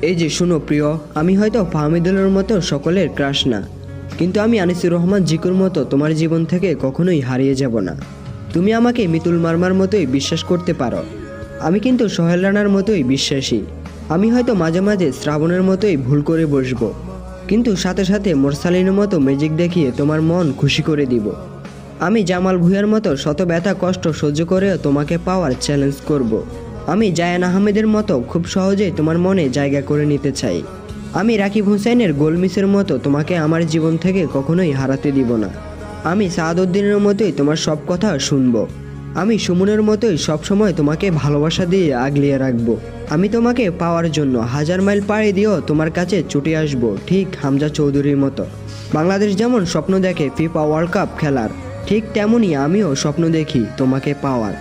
এই যে শুনো প্রিয়, আমি হয়তো ফাহমিদুলের মতো সকলের ক্রাশ না, কিন্তু আমি আনিসুর রহমান জিকুর মতো তোমার জীবন থেকে কখনোই হারিয়ে যাব না। তুমি আমাকে মিতুল মার্মার মতোই বিশ্বাস করতে পারো, আমি কিন্তু সোহেল রানার মতোই বিশ্বাসী। আমি হয়তো মাঝে মাঝে শ্রাবণের মতোই ভুল করে বসবো, কিন্তু সাথে সাথে মোরসালিনের মতো ম্যাজিক দেখিয়ে তোমার মন খুশি করে দিব। আমি জামাল ভুঁইয়ার মতো শত ব্যথা কষ্ট সহ্য করেও তোমাকে পাওয়ার চ্যালেঞ্জ করব। আমি জায়ান আহমেদের মতো খুব সহজেই তোমার মনে জায়গা করে নিতে চাই। আমি রাকিব হুসাইনের গোলমিসের মতো তোমাকে আমার জীবন থেকে কখনোই হারাতে দিব না। আমি সাদউদ্দিনের মতোই তোমার সব কথা শুনবো। আমি সুমনের মতোই সবসময় তোমাকে ভালোবাসা দিয়ে আগলিয়ে রাখবো। আমি তোমাকে পাওয়ার জন্য 1000 মাইল পাড়ি দিয়েও তোমার কাছে ছুটে আসবো, ঠিক হামজা চৌধুরীর মতো। বাংলাদেশ যেমন স্বপ্ন দেখে ফিফা ওয়ার্ল্ড কাপ খেলার, ঠিক তেমনই আমিও স্বপ্ন দেখি তোমাকে পাওয়ার।